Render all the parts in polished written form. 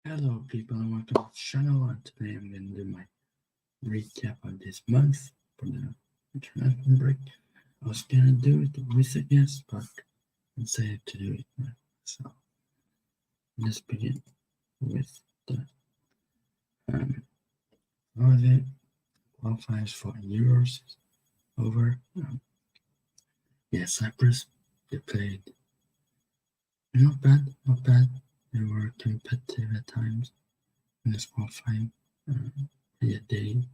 Hello people and welcome to the channel, and today I'm going to do my recap of this month for the international break. I was going to do it with a guest, but I decided to do it now. So let's begin with the all the qualifiers for Euros over. Cyprus, they played not bad. They were competitive at times in this qualifying. Yeah, they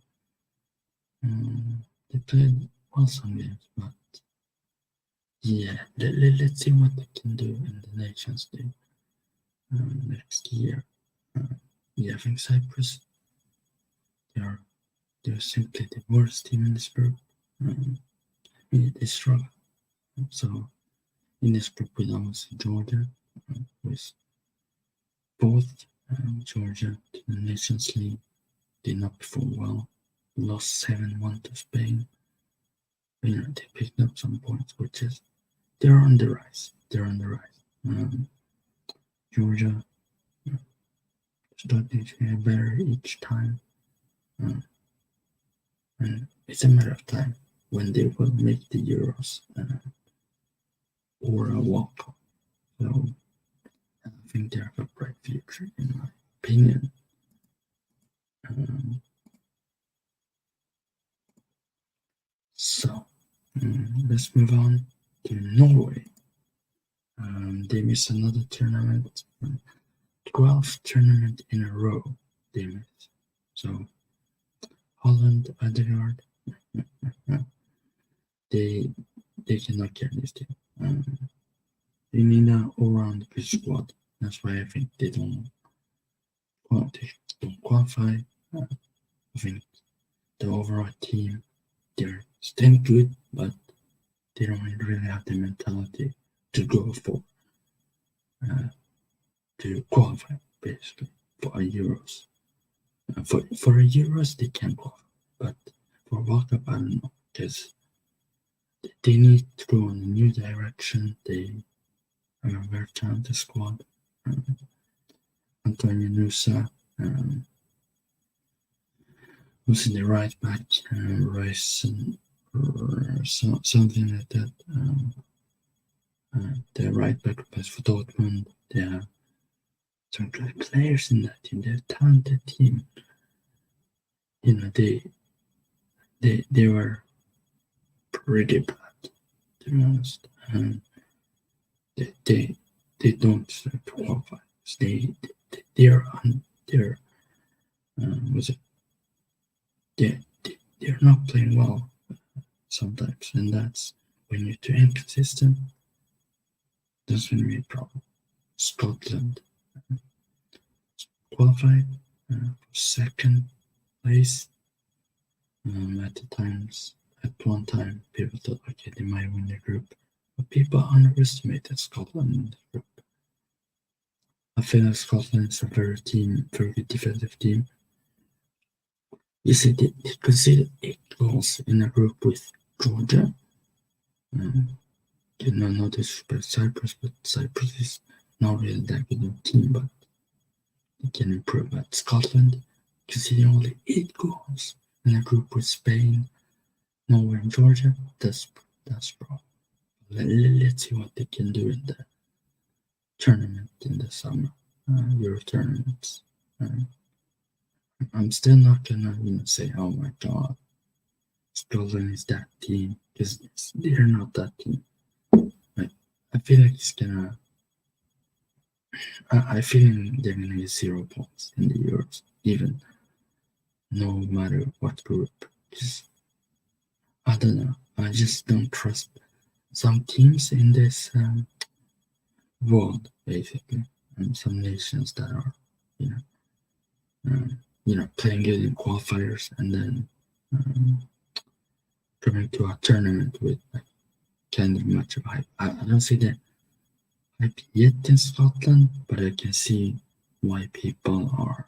played well some games, but let's see what they can do in the Nations League next year. I think Cyprus, they're they're simply the worst team in this group. They struggle. So in this group with obviously Georgia, with both Georgia to the Nations League did not perform well, lost 7-1 to Spain. They picked up some points, which is they're on the rise. Georgia starting to get better each time, and it's a matter of time when they will make the Euros or a World Cup. So I think they have a bright future, in my opinion. So let's move on to Norway. They missed another tournament, 12th tournament in a row they missed. So Holland, Odegaard, they cannot carry this team. They need an all-round good squad. That's why I think they don't qualify. I think the overall team, they're still good, but they don't really have the mentality to go for to qualify, basically, for a Euros. For a Euros, they can qualify, but for World Cup, I don't know, because they need to go in a new direction. They have a very talented squad. Antonio Nusa, who's in the right back, Rice, or something like that. The right back plays for Dortmund. They have some great players in that team. They're a talented team. They were pretty bad, to be honest. They don't deserve to qualify. They're was it? They're not playing well sometimes, and that's when you're too inconsistent. That's going to be a problem. Scotland qualified for second place. At one time, people thought, okay, they might win the group, but people underestimated Scotland in the group. I feel like Scotland is a very good defensive team. You see, they conceded 8 goals in a group with Georgia. No disrespect Cyprus, but Cyprus is not really that good of a team, but they can improve. But Scotland conceding only 8 goals in a group with Spain, Norway, and Georgia. That's problem. Let's see what they can do in the tournament in the summer, Euro tournaments. I'm still not gonna say, oh my god, Scotland is that team, because they're not that team. I feel like it's gonna. I feel they're gonna get 0 points in the Euros, even no matter what group. Because I don't know. I just don't trust some teams in this world, basically, and some nations that are, playing good in qualifiers and then coming to a tournament with kind of much of hype. I don't see the hype yet in Scotland, but I can see why people are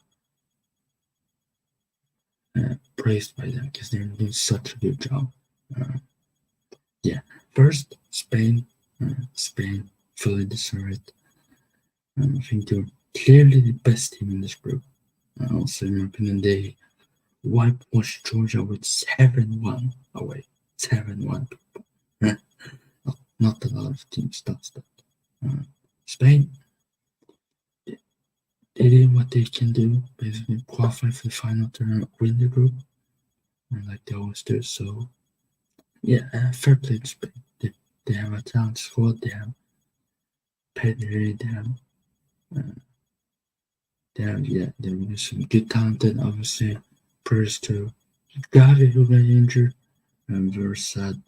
praised by them because they're doing such a good job. First, Spain fully deserve it. I think clearly the best team in this group. Also, in my opinion, they whitewashed Georgia with 7-1 away. 7-1. Not a lot of teams does that. Spain, they did what they can do, basically qualify for the final tournament, win the group, and like they always do. So, yeah, fair play to Spain. They have a talented squad. They have Pedri. There was some good talent. Obviously, prayers to Gavi who got injured. I'm very sad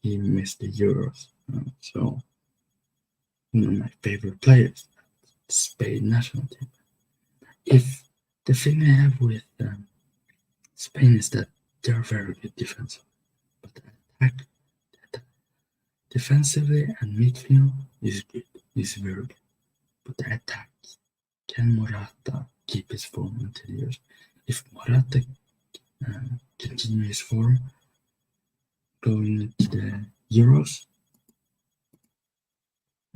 he missed the Euros. So, one of my favorite players, Spain national team. If the thing I have with Spain is that they're very good defense, but the attack, defensively and midfield is good, is very good. But the attack, can Morata keep his form until the years? If Morata continue his form going into the Euros,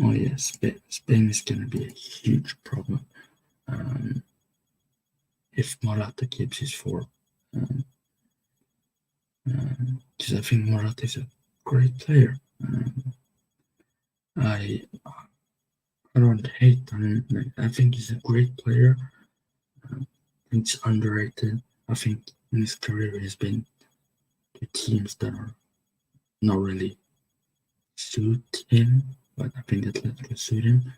oh yeah, Spain is going to be a huge problem. If Morata keeps his form, because I think Morata is a great player. I don't hate on him. I think he's a great player. He's underrated. I think in his career he's been to teams that are not really suit him, but I think Atletico suit him.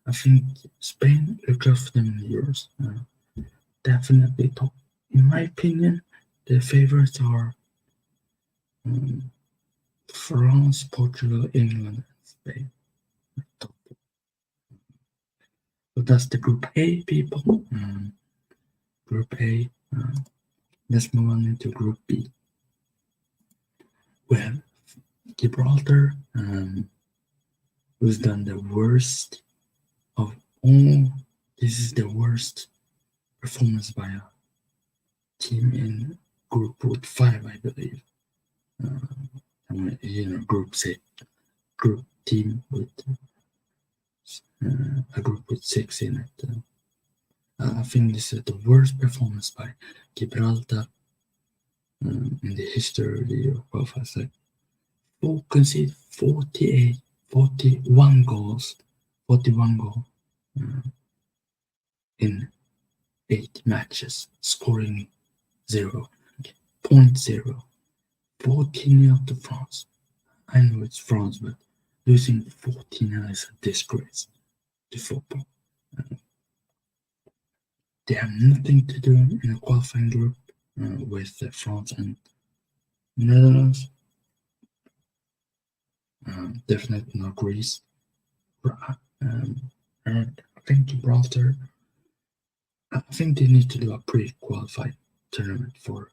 I think Spain look after them in the Euros. Definitely top. In my opinion, the favorites are France, Portugal, England, and Spain. Top. So that's the Group A, people. Group A. Let's move on into Group B. We have Gibraltar, who's done the worst of all. This is the worst performance by a team in group with 5, I believe. Group C, group team with a group with 6 in it. I think this is the worst performance by Gibraltar in the history of the qualifiers. Like, concede 41 goals in 8 matches, scoring 0.0. 14-0 to France. I know it's France, but losing 14-0 is a disgrace to football. They have nothing to do in a qualifying group with France and Netherlands. Definitely not Greece. I think Gibraltar. I think they need to do a pre-qualified tournament for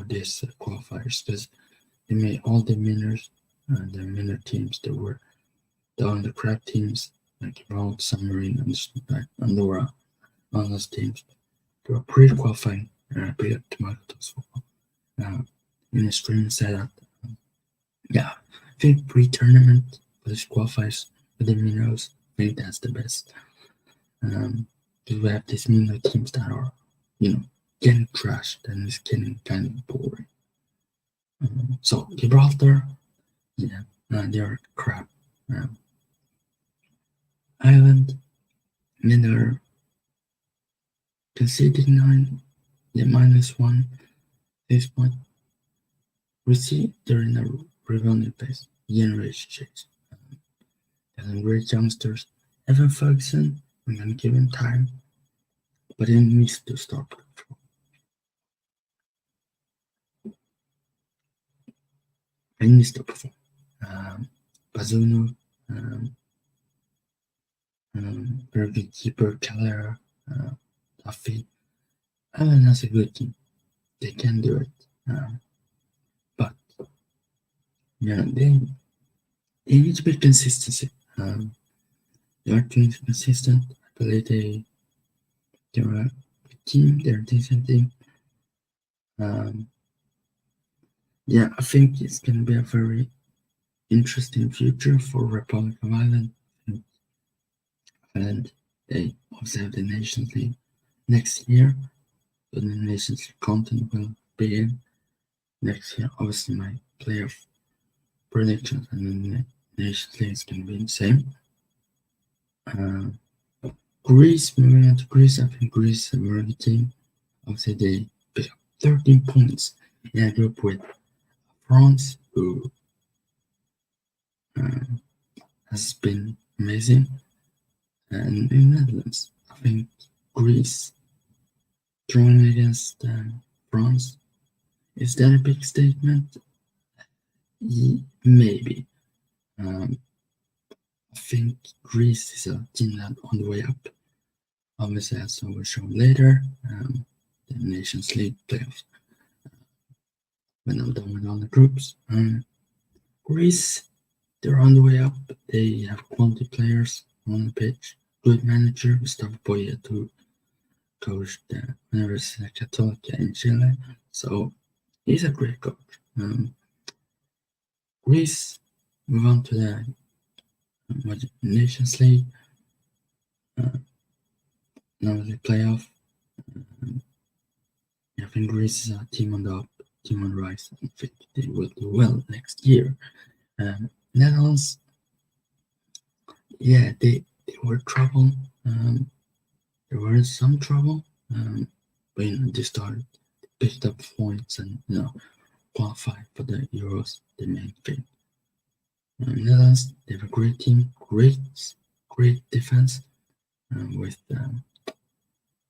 this qualifiers, because they made all the winners, the winner teams that were on the crap teams like Gibraltar, San Marino, and Andorra, all those teams. They were pre-qualifying to Tomatoes football. In a stream said that, I think pre-tournament for this qualifiers for the minnows, I think that's the best. Because we have these minnow teams that are, getting trashed and it's getting kind of boring. So Gibraltar, they're crap. Ireland, they're conceded 9, -1 this point. We see they're in a rebuilding phase, generation change. They're great youngsters. Evan Ferguson, I'm gonna give him time, but he needs to start. He needs to perform. Bazunu, very good keeper, Calera, Duffy. Ireland has a good team. They can do it. But they need to be consistency. They are too consistent. I believe they're a good team. They're a decent team. I think it's gonna be a very interesting future for Republic of Ireland. And they obviously have the Nations League next year, so the Nations League content will begin next year. Obviously, my playoff predictions and the Nations League is going to be the same. Greece, moving on to Greece, I think Greece is a very good team. Obviously, they picked up 13 points in a group with France, who has been amazing, and in the Netherlands, I think Greece drawing against France, is that a big statement? Maybe. I think Greece is a team that on the way up. Obviously, as I will show later, the Nations League playoffs. When I'm done with all the groups, Greece, they're on the way up. They have quality players on the pitch, good manager, Gustavo Poyet, who coached the Universidad Católica in Chile. So he's a great coach. Greece move on to the Nations League. Now the playoff. I think Greece is a team on the up, team on the rise. I think they will do well next year. Netherlands, yeah, they were trouble. They were in some trouble, but they started, picked up points, and qualified for the Euros, the main thing. Netherlands, they have a great team, great defense, with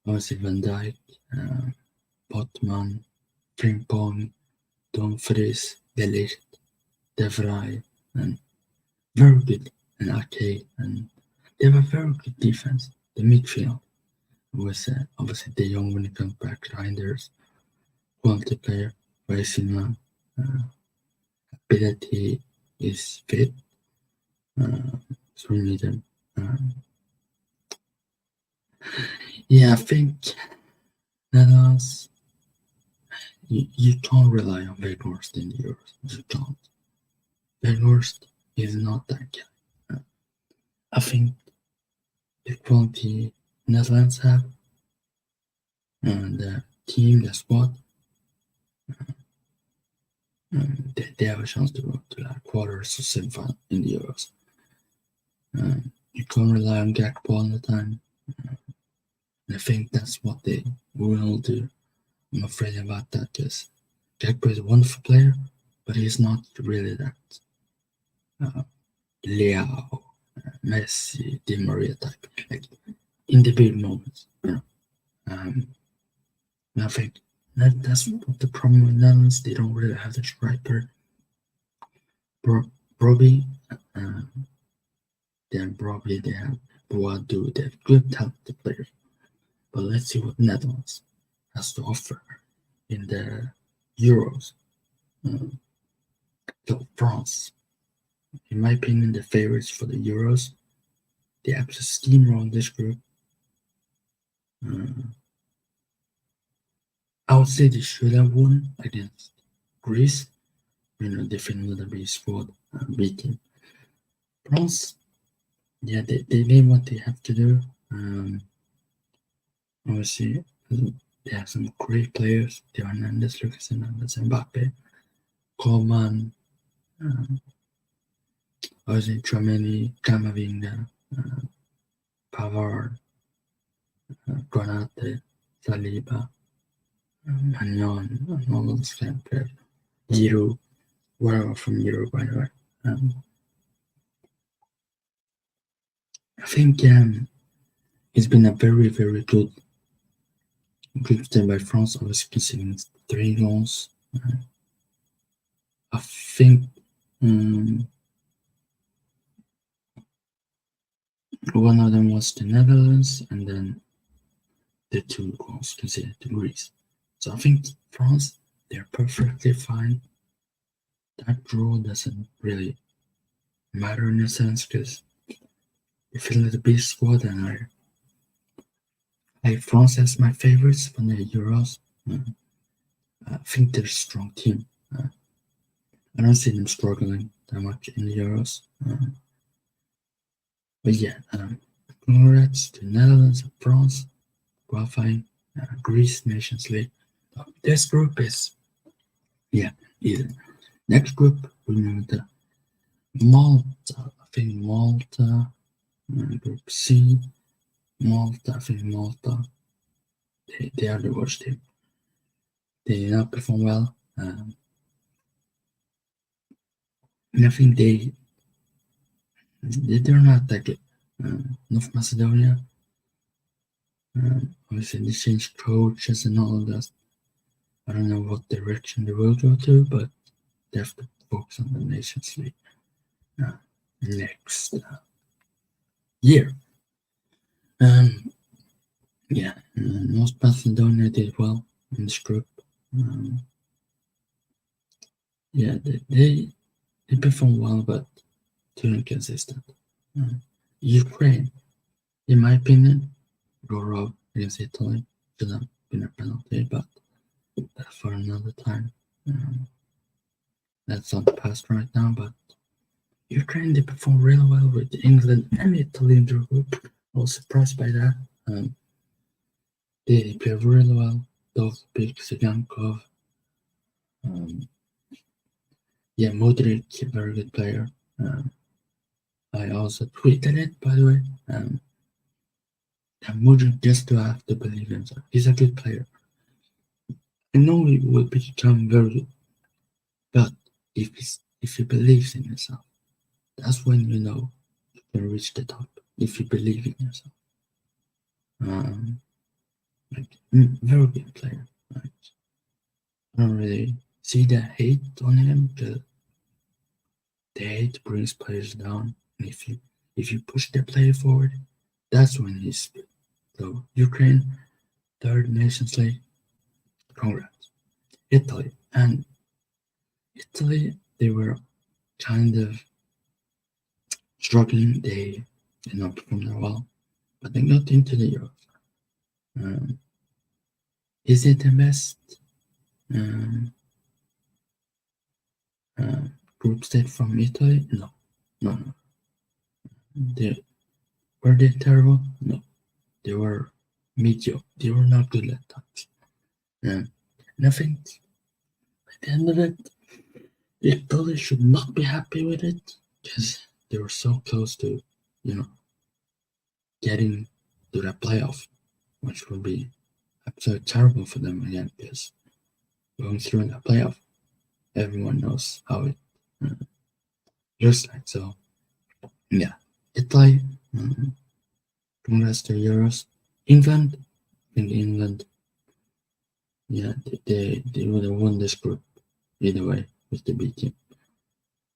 obviously Van Dijk, Botman, Frimpong, Dumfries, De Ligt, De Vrij, and very good, and Ake, and they have a very good defense. The midfield with obviously De Jong when it comes back, Reinders, quality player, Vecina, happy that he is fit. So we need him. Yeah, I think Netherlands, you can't rely on Weghorst in the Euros. You can't. Weghorst is not that guy. I think the quality Netherlands have, and the team, the squad, they have a chance to go to the quarters or semi-final in the Euros. You can't rely on Gakpo all the time. And I think that's what they will do. I'm afraid about that because Gakpo is a wonderful player, but he's not really that Leao, Messi, Di Maria type. Like in the big moments, And I think that's what the problem with Netherlands. They don't really have the striker. Brobbey, then Brobbey, they have Boadu, they have good talented players. But let's see what Netherlands has to offer in the Euros. So France, in my opinion, the favorites for the Euros. They absolutely steamrolled this group. I would say they should have won against Greece. They finally be squad beating France. Yeah, they did what they have to do. Obviously, they have some great players. Theo Hernandez, Lucas Hernandez, Mbappe, Coleman, obviously Tchouaméni, Camavinga, Pavard, Konate, Saliba, Magnon, and all those kind of players. Giroud, whatever from Europe, by the way. I think it's been a very, very good step by France. Obviously, considering 3 goals. I think one of them was the Netherlands, and then the 2 goals conceded to Greece. So I think France, they're perfectly fine. That draw doesn't really matter in a sense because they feel like the big squad, and I France as my favorites for the Euros. I think they're a strong team. I don't see them struggling. that much in the Euros. But yeah, congrats to Netherlands and France qualifying. Greece Nations League. This group is easy. Next group we move to Malta. I think Malta. Group C. Malta. I think Malta. They are the worst team. They did not perform well. And I think they're not that good. North Macedonia. Obviously they changed coaches and all of that. I don't know what direction they will go to, but they have to focus on the Nations League next year. North Macedonia did well in this group. They performed well, but too inconsistent. Ukraine, in my opinion, draw up against Italy should have been a penalty, but that's for another time. That's on the past right now, but Ukraine, they performed really well with England and Italy in their group. I was surprised by that. They played really well. Dovbyk, Zigankov. Modric, a very good player. I also tweeted it, by the way. Modric just to have to believe in himself. He's a good player. I know he will become very good, but if he believes in himself, that's when you know you can reach the top. If you believe in yourself, very good player. Right? I don't really see the hate on him because the hate brings players down. And if you push the player forward, that's when he's good. So Ukraine, third Nations League, congrats. Italy, they were kind of struggling. They did not perform that well, but they got into the Euros. Is it the best group stage from Italy? No. Were they terrible? No. They were mediocre. They were not good at times. And I think at the end of it, Italy should not be happy with it because they were so close to, getting to the playoff, which would be absolutely terrible for them again because going through in the playoff, everyone knows how it looks like. So, yeah, Italy, congrats to Euros. England, they would have won this group either way with the B team. I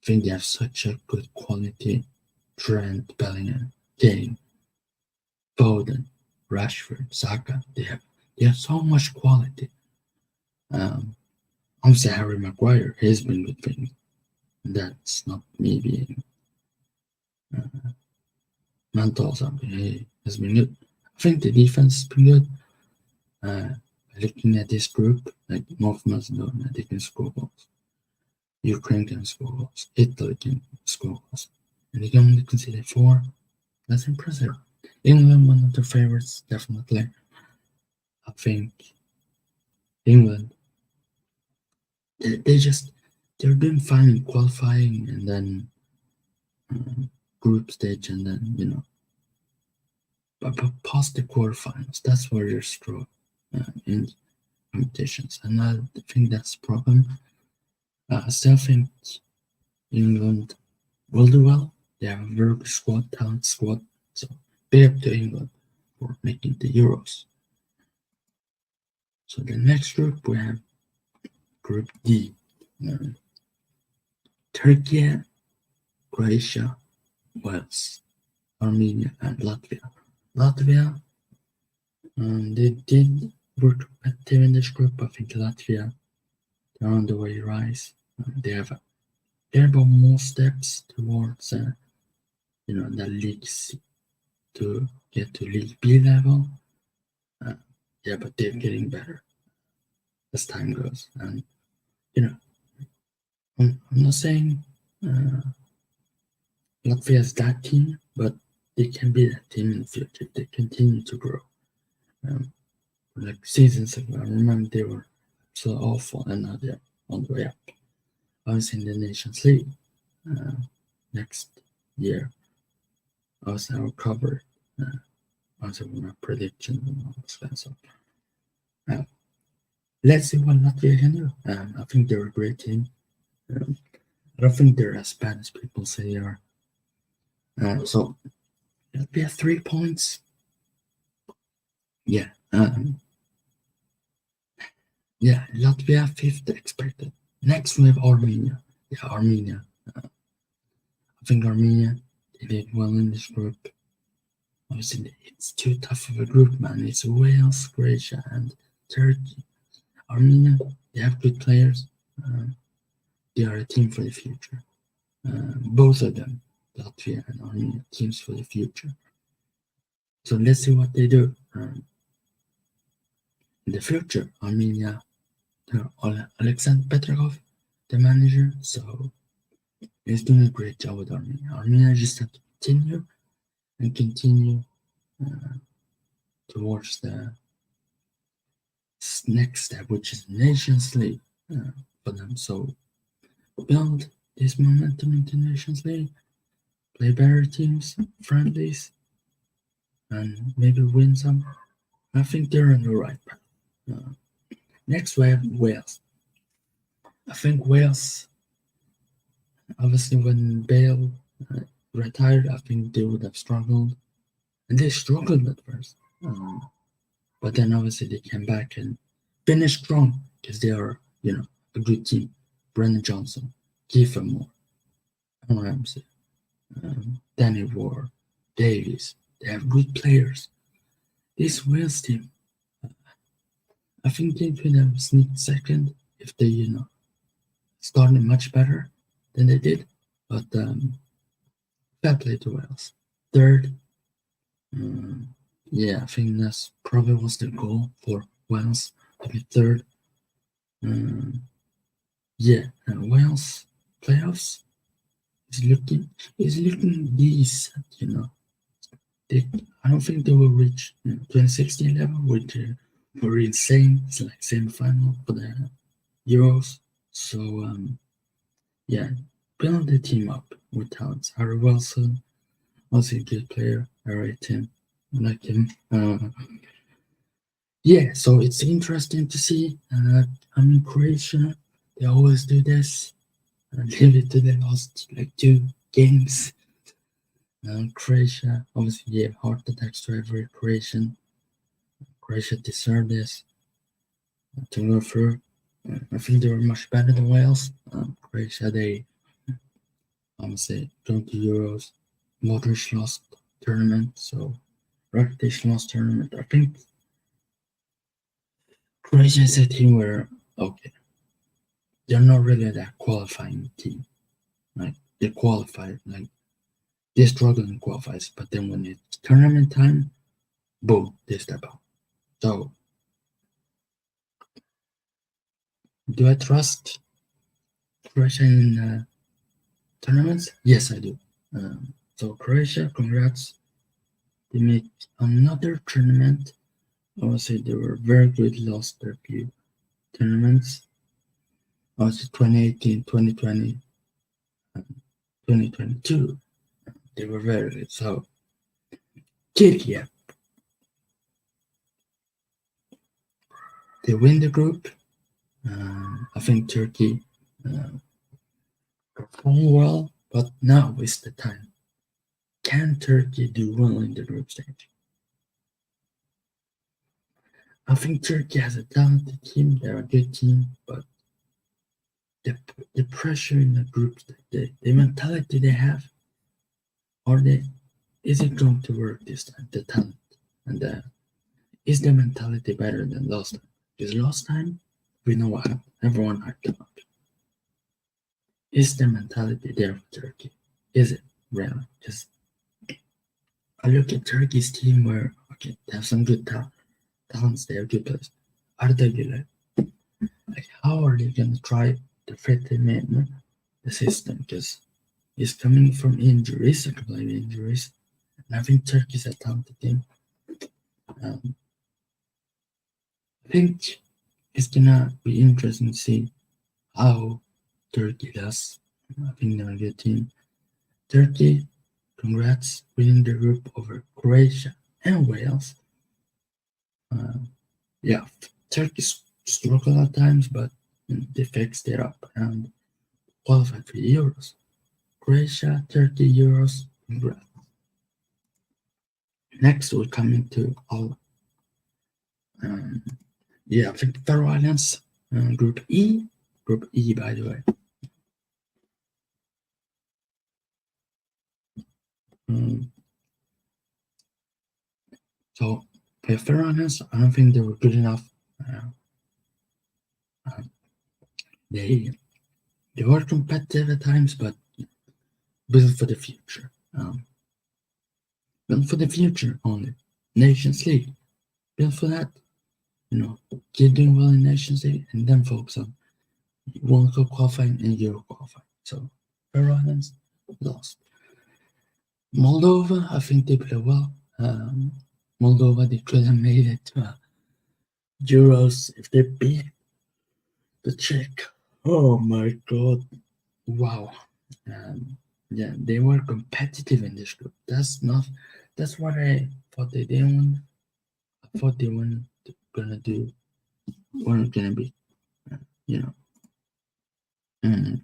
think they have such a good quality. Trent, Bellingham, Kane, Foden, Rashford, Saka. They have so much quality. Obviously Harry Maguire has been good thing. That's not me being mental or something. He has been good. I think the defense has been good. Looking at this group, like North Macedonia, they can score goals. Ukraine can score goals. Italy can score goals. And they can only concede 4. That's impressive. England, one of the favorites, definitely. I think England, they're doing fine in qualifying and then group stage and then, but past the quarterfinals, that's where they're strong in competitions. And I think that's the problem. I still think England will do well. They have a very good squad, talent squad. So big up to England for making the Euros. So the next group we have Group D. Turkey, Croatia, Wales, Armenia, and Latvia. Latvia, they did work competitive in this group. I think Latvia, they're on the way to rise. They have about more steps towards, the League C to get to League B level. But they're getting better as time goes. And I'm not saying Latvia is that team, but they can be that team in the future if they continue to grow. Like seasons ago, I remember they were so awful, and now they're on the way up. I was in the Nations League next year. I was now covered. I was with my prediction and all that. So let's see what Latvia can do. I think they're a great team. I don't think they're as bad as people say they are. So Latvia 3 points. Yeah. Yeah, Latvia 5th expected. Next we have Armenia. Yeah, Armenia. I think Armenia, they did well in this group. Obviously, it's too tough of a group, man. It's Wales, Croatia, and Turkey. Armenia, they have good players. They are a team for the future. Both of them, Latvia and Armenia, teams for the future. So let's see what they do. In the future, Armenia, Alexander Petrikov, the manager, so he's doing a great job with Armenia. Armenia just have to continue towards the next step, which is Nations League for them. So build this momentum into Nations League, play better teams, friendlies, and maybe win some. I think they're on the right path. Next we have Wales. I think Wales, obviously when Bale retired, I think they would have struggled. And they struggled at first. But then obviously they came back and finished strong because they are, a good team. Brennan Johnson, Kiefer Moore, Aaron Ramsey, Danny Ward, Davies. They have good players. This Wales team, I think they could have sneaked second if they, started much better than they did. But fair play to Wales. Third, yeah, I think that's probably was the goal for Wales to be third. Yeah, Wales playoffs is looking decent. I don't think they will reach 2016 level, which were insane. It's like semi-final for the Euros. So yeah, build the team up with talents. Harry Wilson, also a good player. I rate him. I like him. Yeah, so it's interesting to see. Croatia, they always do this. Leave it to the last like 2 games. Croatia, obviously, yeah, heart attacks to every Croatian. Croatia deserved this to go through. I think they were much better than Wales. Croatia, they obviously going to Euros. Modric lost tournament, so Rakitic lost tournament. I think Croatia is a team where, okay, they're not really that qualifying team. Like, they qualify, like, they struggle in qualifiers, but then when it's tournament time, boom, they step out. So, do I trust Croatia in tournaments? Yes, I do. So, Croatia, congrats. They made another tournament. Obviously, they were very good, lost their few tournaments. Also, 2018, 2020, 2022, they were very good. So, Czechia, they win the group. I think Turkey performed well, but now is the time. Can Turkey do well in the group stage? I think Turkey has a talented team. They're a good team, but the pressure in the group, the mentality they have, is it going to work this time? The talent and is the mentality better than last time? Because last time we know what happened. Everyone hyped them up. Is the mentality there for Turkey? Is it really? Because I look at Turkey's team where okay, they have some good talents, they have good players. Arda Güler, like how are they gonna try to fit him in the system? Because is coming from injuries, a couple of injuries. And I think Turkey's a talented team. I think it's gonna be interesting to see how Turkey does. I think they're a good team. Turkey, congrats, winning the group over Croatia and Wales. Yeah, Turkey struggled at times, but they fixed it up and qualified for Euros. Croatia, Turkey, Euros, congrats. Next, we're coming to all. I think Faroe Islands, Group E. Group E, by the way. So, Faroe Islands, I don't think they were good enough. They were competitive at times, but built for the future. Built for the future only. Nations League, built for that. Keep doing well in Nations League and then focus on World Cup qualifying and Euro qualifying. So, Faroe Islands lost. Moldova, I think they play well. Moldova, they could have made it to Euros if they beat the Czech. Oh my god. Wow. They were competitive in this group. That's what I thought they didn't. I thought they weren't gonna be,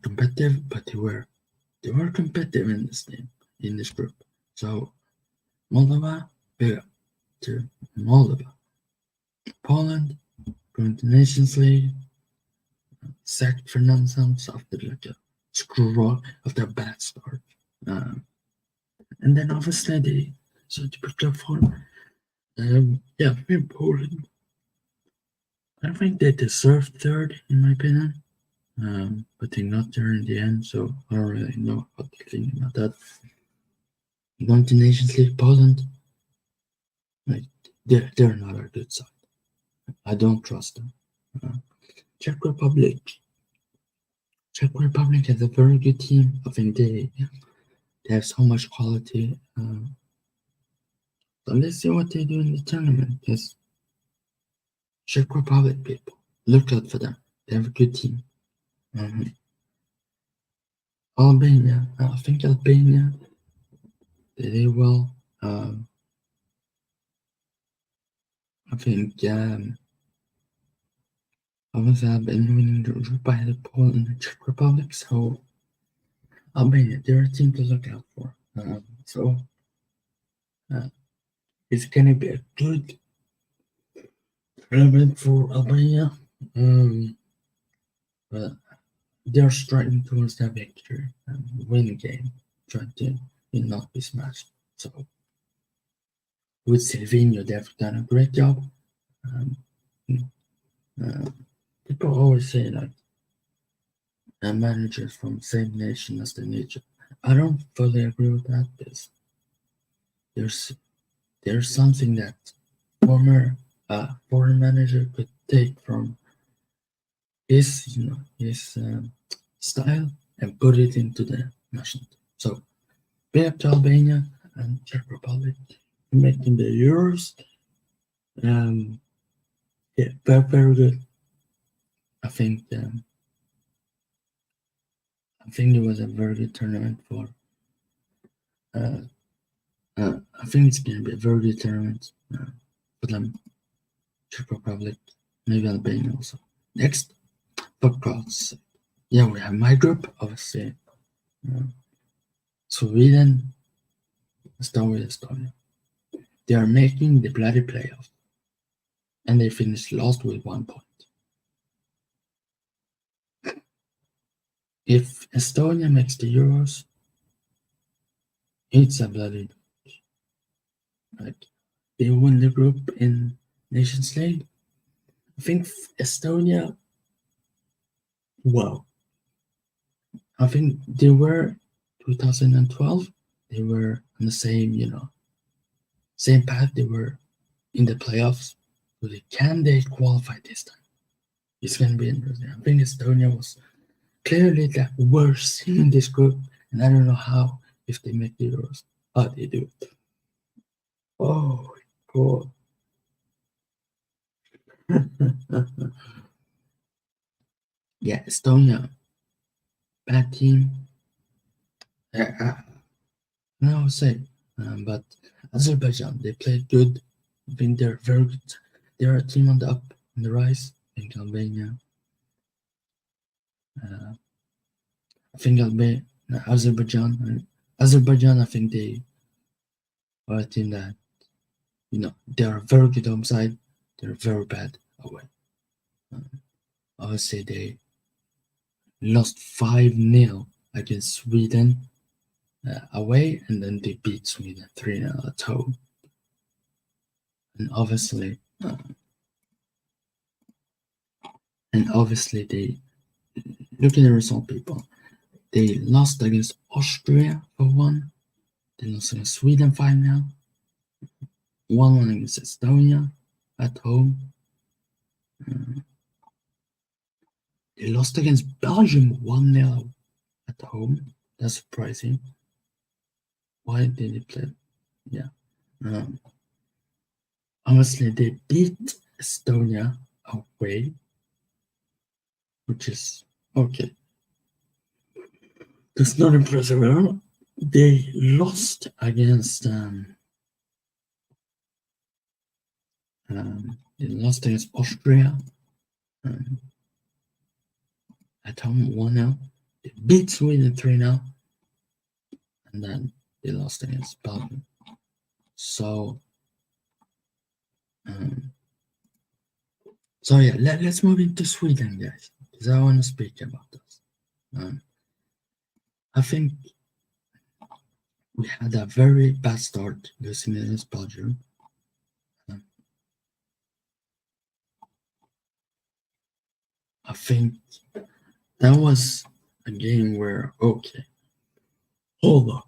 competitive, but they were competitive in this group. So Moldova, big up to Moldova. Poland, going to Nations League, sacked Fernand Santos after after a bad start. And then obviously they started to pick up form. In Poland, I think they deserved third in my opinion. But they got there in the end, so I don't really know what they think about that. Going to Nations League, Poland, they're not a good side. I don't trust them. Czech Republic has a very good team. I think they have so much quality. So let's see what they do in the tournament. Because Czech Republic people, look out for them. They have a good team. Albania, I think Albania, they did well. I think obviously Albania winning the group by the Poland and the Czech Republic, so Albania, they're a team to look out for. It's gonna be a good tournament for Albania. But they're striding towards that victory and win the game, trying to not be smashed. So with Silvino, they've done a great job. People always say like managers from the same nation as the nation. I don't fully agree with that because there's something that foreign manager could take from his style and put it into the national team. So big up to Albania and Czech Republic making the Euros. Very, very good. I think it was a very good tournament for. I think it's going to be a very good tournament for them. Czech Republic, maybe Albania also. Next, for God's sake. We have my group, obviously. Sweden, Estonia. They are making the bloody playoffs. And they finished last with 1 point. If Estonia makes the Euros, it's a bloody they win the group in Nations League. I think Estonia. Wow. I think they were 2012. They were on the same path. They were in the playoffs. So can they qualify this time? It's going to be interesting. I think Estonia was clearly the worst team in this group. and I don't know how if they make the Euros. How they do it. Oh god. Yeah, Estonia, bad team. I would say, but Azerbaijan, they played good. I think they're very good. They're a team on the up, on the rise. I think Albania. I think Azerbaijan. I think they are a team that they are very good home side. They're very bad away. I would say they lost 5-0 against Sweden away, and then they beat Sweden 3-0 at home. And obviously, they look at the result, people. They lost against Austria for 1. They lost against Sweden 5-0. 1-1 against Estonia at home. They lost against Belgium 1-0 at home. That's surprising. Why did they play? Yeah. Honestly, they beat Estonia away, which is okay. That's not impressive at all. They lost against Austria at home 1-0. They beat Sweden 3-0, and then they lost against Belgium. So yeah, let's move into Sweden, guys, because I want to speak about this. I think we had a very bad start losing against Belgium. I think that was a game where, okay, hold on,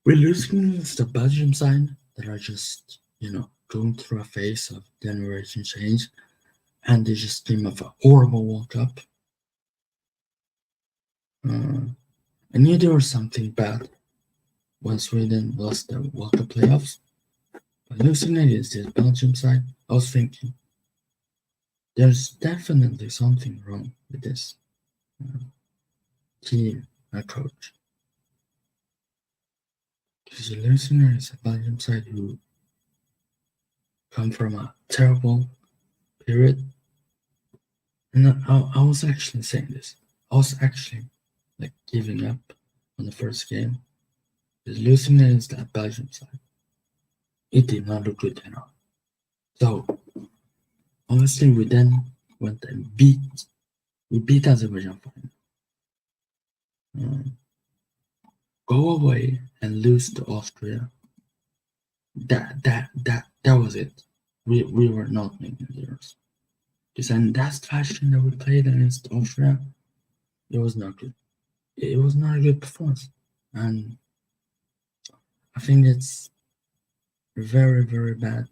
we're losing against the Belgium side that are just, going through a phase of generation change, and they just came off a horrible World Cup. I knew there was something bad when Sweden lost the World Cup playoffs, but losing against the Belgium side, I was thinking, there's definitely something wrong with this team approach. Because the listener is a Belgium side who come from a terrible period. And I was actually saying this. I was actually giving up on the first game. Because losing against that Belgium side, it did not look good at all. So obviously we then went and beat Azerbaijan final. Go away and lose to Austria. That was it. We were not making the Euros. Because in that fashion that we played against Austria, it was not good. It was not a good performance. And I think it's very, very bad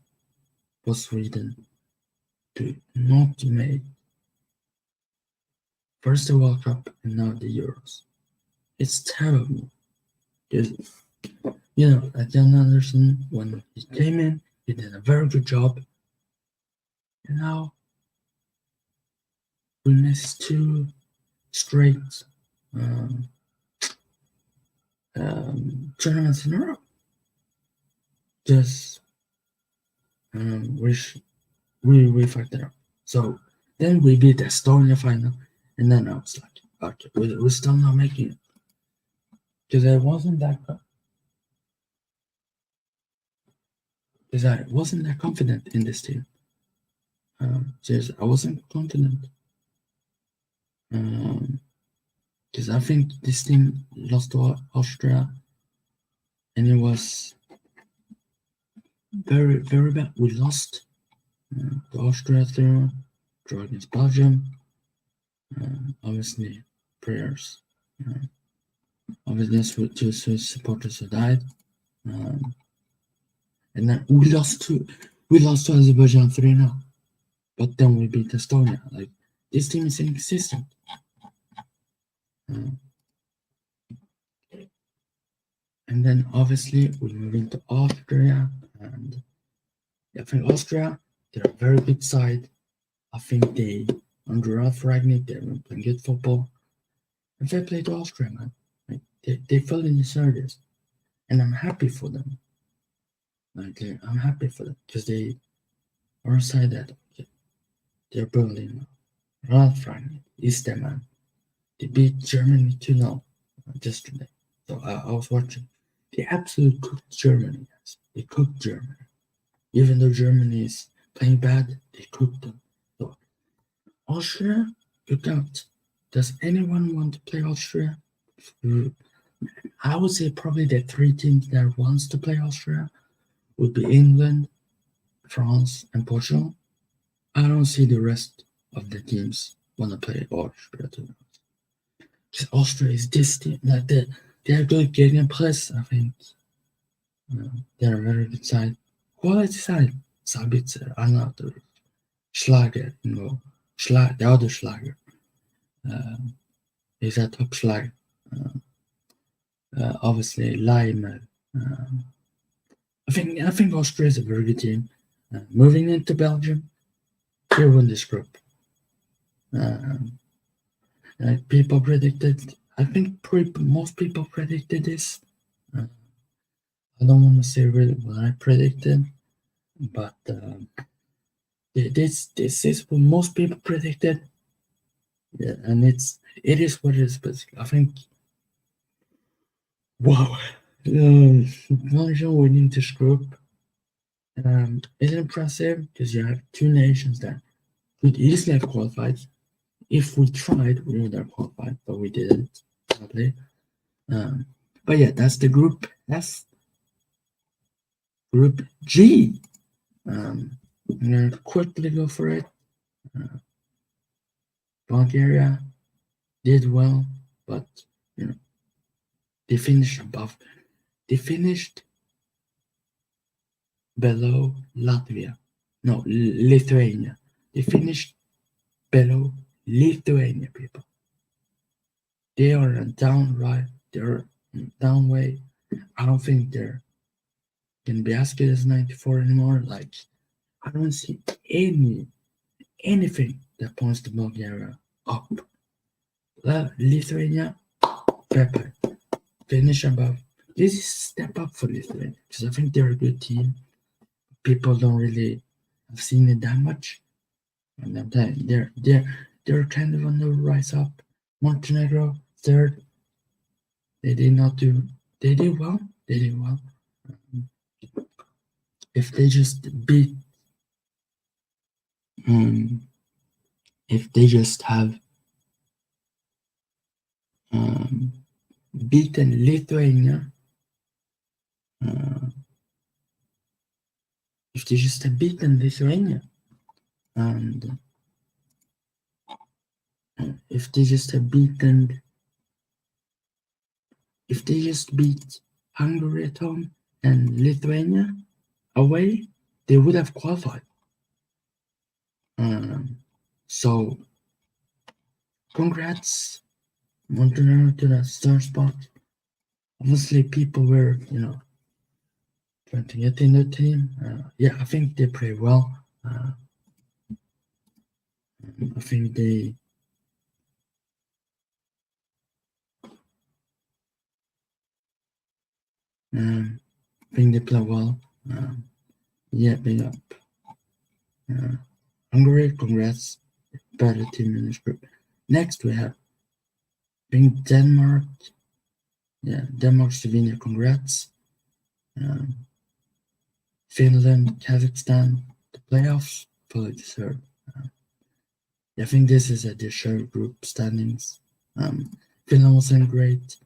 for Sweden to not make first the World Cup and now the Euros. It's terrible. Because, Jan Anderson, when he came in, he did a very good job. And now we missed 2 straight tournaments in a row. Just wish we fucked it up. So then we beat Estonia final, and then I was like, okay, we're still not making it. Because I wasn't that confident in this team. Seriously, I wasn't confident. Because I think this team lost to Austria, and it was very, very bad. We lost to Austria through, draw against Belgium. Obviously, prayers. Obviously, two Swiss supporters who died. And then we lost to Azerbaijan 3-0. But then we beat Estonia. This team is inconsistent. And then obviously we move into Austria, and I think Austria, they're a very good side. I think they, under Ralf Rangnick, they've been playing good football. And fair play to Austria, man. Like, they fell in the service, and I'm happy for them. Like, I'm happy for them because they are a side that they're building. Ralf Rangnick is their man. They beat Germany 2-0 yesterday. So I was watching. They absolutely cooked Germany, guys. They cooked Germany. Even though Germany is playing bad, they cooked them. So Austria, look out. Does anyone want to play Austria? I would say probably the three teams that wants to play Austria would be England, France, and Portugal. I don't see the rest of the teams want to play Austria. Because Austria is this team, like they have good gegenpress, I think. They're a very good side. Quality side. Sabitzer, Arnautovic, Schlager, the other Schlager. He's a top Schlager. Obviously, Leimer. I think Austria is a very good team. Moving into Belgium, they win this group. People predicted. I think most people predicted this. I don't want to say really what I predicted, but this is what most people predicted. Yeah, and it is what it is. But I think, wow, Belgium winning this group is impressive because you have two nations that could easily have qualified. If we tried, we would have qualified, but we didn't, sadly. But yeah, that's the group. That's Group G. I'm gonna quickly go for it. Bulgaria did well, but they finished above. They finished below Latvia. No, Lithuania. They finished below Lithuania, people. They are a downright. They're down way. I don't think they're gonna be as good as 94 anymore. Like, I don't see anything that points to Bulgaria up. Lithuania, Pepe, finish above. This is a step up for Lithuania because I think they're a good team. People don't really have seen it that much, and I'm telling you, they're kind of on the rise up. Montenegro third. They did not do. They did well. They did well. If they just beat, if they just have beaten Lithuania, if they just have beaten Lithuania, and if they just beat Hungary at home and Lithuania away, they would have qualified. So, congrats, Montenegro, to that third spot. Obviously, people were, trying to get in the team. Yeah, I think they play well. I think they. Play well. Yeah, big up. Hungary, congrats. Better team in this group. Next, we have Denmark. Yeah, Denmark, Slovenia, congrats. Finland, Kazakhstan, the playoffs, fully deserved. I think this is a deserved group standings. Finland wasn't great.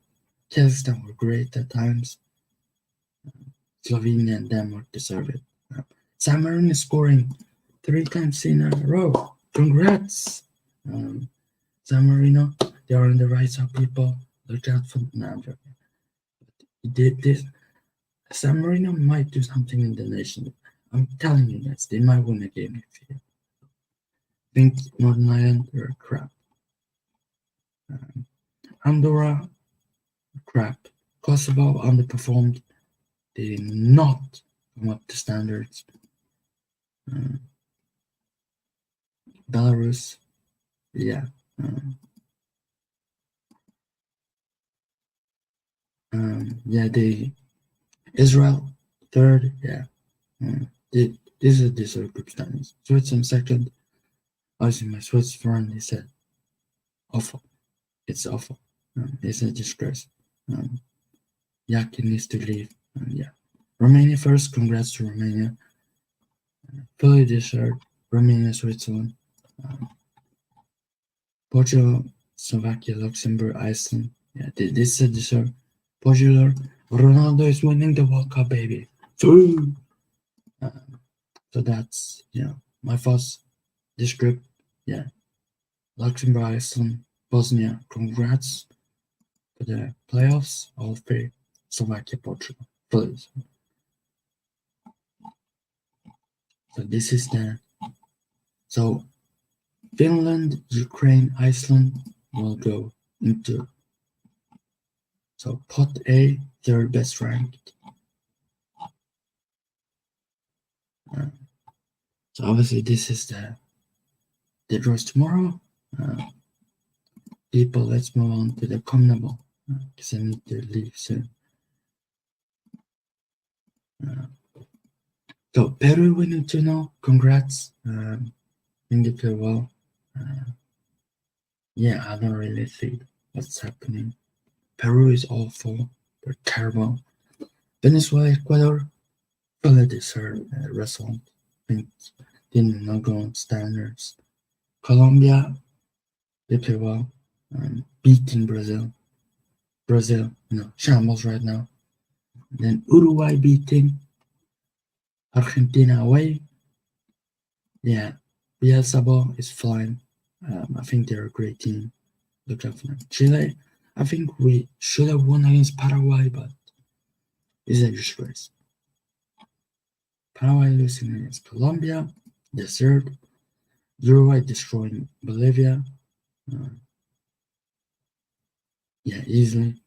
Kazakhstan were great at times. Slovenia and Denmark deserve it. San Marino is scoring 3 times in a row. Congrats, San Marino. They are on the rise up, people. Look out for them. San Marino might do something in the nation. I'm telling you guys, they might win a game next year. I think Northern Ireland are crap. Andorra, crap. Kosovo underperformed. They did not come up to standards. Belarus, yeah. Israel third, yeah. These are group standings. Switzerland second. Obviously, my Swiss friend, he said, awful. It's awful. It's a disgrace. Yakin needs to leave. Yeah. Romania first. Congrats to Romania. Fully deserved. Romania, Switzerland. Portugal, Slovakia, Luxembourg, Iceland. Yeah, this is deserved. Portugal. Ronaldo is winning the World Cup, baby. So that's, my thoughts. This group, yeah. Luxembourg, Iceland, Bosnia. Congrats for the playoffs. All three. Slovakia, Portugal. Please. So this is so Finland, Ukraine, Iceland will go into pot A, third best ranked. So obviously this is the draws tomorrow. People, let's move on to the CONMEBOL because I need to leave soon. So Peru winning 2-0. Congrats. I think they play well. Yeah, I don't really see what's happening. Peru is awful. They're terrible. Venezuela, Ecuador, fully deserved result. I think did not go on standards. Colombia, they play well. Beating Brazil. Brazil, shambles right now. Then Uruguay beating Argentina away. Yeah, Bielsa is flying. I think they're a great team. Look out for them. Chile, I think we should have won against Paraguay, but it's a disgrace. Paraguay losing against Colombia, deserved. Uruguay destroying Bolivia. Yeah, easily.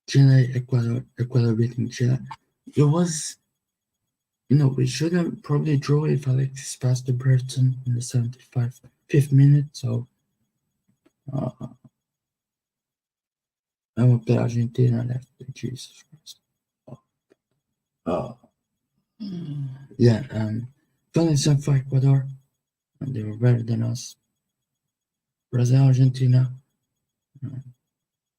Chile, Ecuador beating Chile. It was, we should have probably draw if Alexis passed to Burton in the 75th minute. So, I will play Argentina left. Jesus Christ. Yeah, feeling some for Ecuador. And they were better than us. Brazil, Argentina.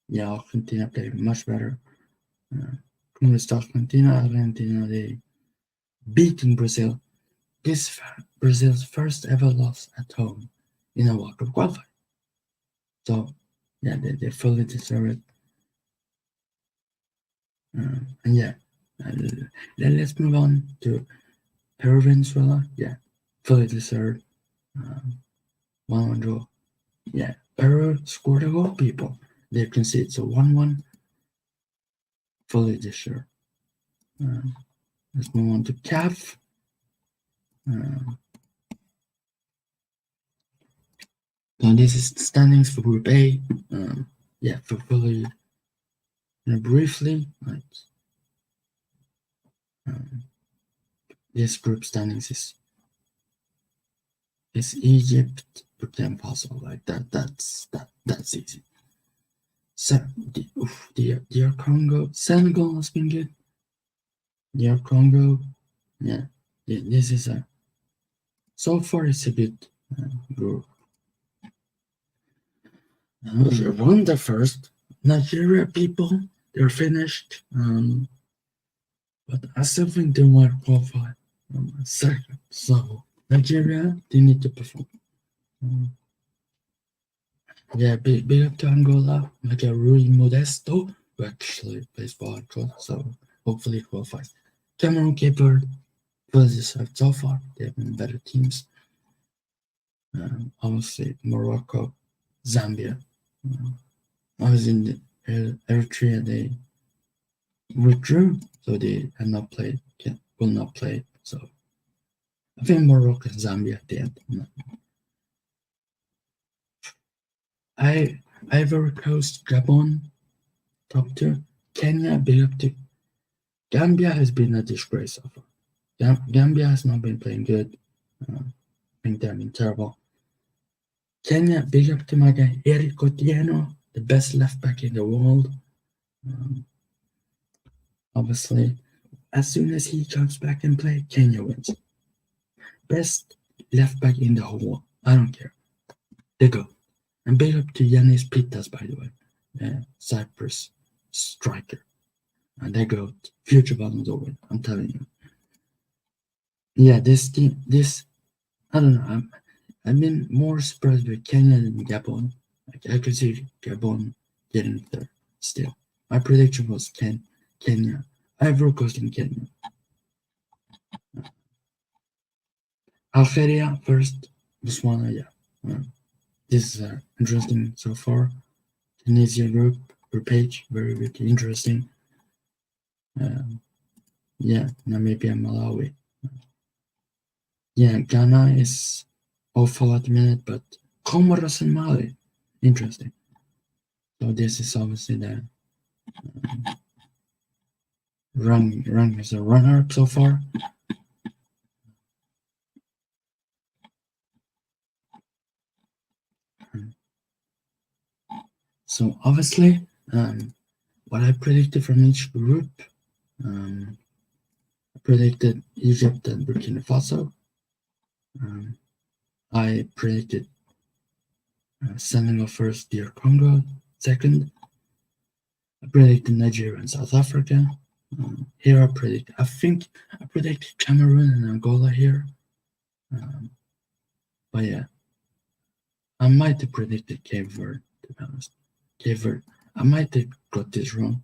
Yeah, Argentina played much better. Congrats to Argentina, they beating Brazil. This Brazil's first ever loss at home in a World Cup qualifier. So, yeah, they fully deserve it. And yeah, let's move on to Peru, Venezuela. Yeah, fully deserved. 1-1 draw. Yeah, Peru scored a goal, people. They conceded, so 1-1. Fully deserved. Let's move on to CAF. Now this is the standings for Group A. Yeah, for fully briefly, this group standings is Egypt, Burkina Faso, like that. That's easy. So DR Congo, Senegal has been good. DR Congo, yeah, this is so far it's a good group. Rwanda first, Nigeria people, they're finished. But I still think they might qualify second. So Nigeria, they need to perform. Yeah, big up to Angola, like a Rui Modesto, who actually plays for Angola, so hopefully qualifies. Cameroon, Cape Verde, deserved so far. They have been better teams. Obviously, Morocco, Zambia. I was in Eritrea, they withdrew, so they have not played, will not play. So I think Morocco and Zambia at the end. Ivory Coast, Gabon, top 2. Kenya, big up to Gambia has been a disgrace so far. Gambia has not been playing good. I think they've been terrible. Kenya, big up to my guy Eric Otieno, the best left back in the world. Obviously, as soon as he comes back and play, Kenya wins. Best left back in the whole world. I don't care. They go. And big up to Yanis Pitas, by the way, Cyprus striker. And they go. Future Ballon d'Or win. I'm telling you. Yeah, this team, I don't know. I've been more surprised with Kenya than Gabon. Like, I could see Gabon getting there still. My prediction was Kenya. Ivory Coast and Kenya. Algeria first. Botswana, yeah. This is interesting so far. Tunisia group page, very, very interesting. Yeah, Namibia, Malawi. Yeah, Ghana is awful at the minute, but Comoros and Mali, interesting. So this is obviously the run as a runner-up so far. So obviously, what I predicted from each group, I predicted Egypt and Burkina Faso. I predicted Senegal first, DR Congo second. I predicted Nigeria and South Africa. Here I predicted Cameroon and Angola here. But yeah, I might have predicted Cape Verde, to be honest. Cape Verde, I might have got this wrong.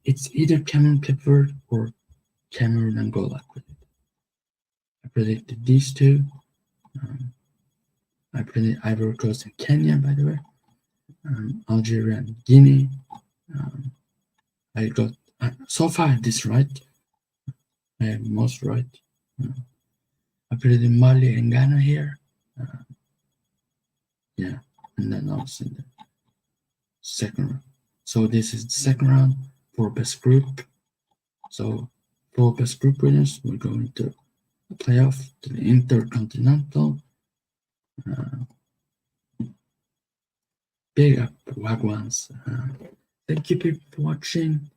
It's either Cameroon, Cape Verde, or Cameroon, Angola. I predicted these two. I predicted Ivory Coast and Kenya, by the way. Algeria and Guinea. I got so far this right. I have most right. I predicted Mali and Ghana here. Yeah, and then also in the second round. So this is the second round for best group. So for best group winners, we're going to the playoff to the Intercontinental. Big up Wagwans. Thank you people for watching.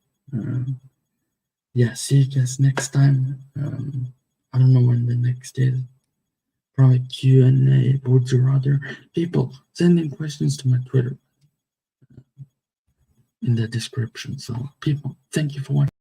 Yeah, see you guys next time. I don't know when the next is. Probably Q&A, would you rather. People, sending questions to my Twitter in the description. So people, thank you for watching.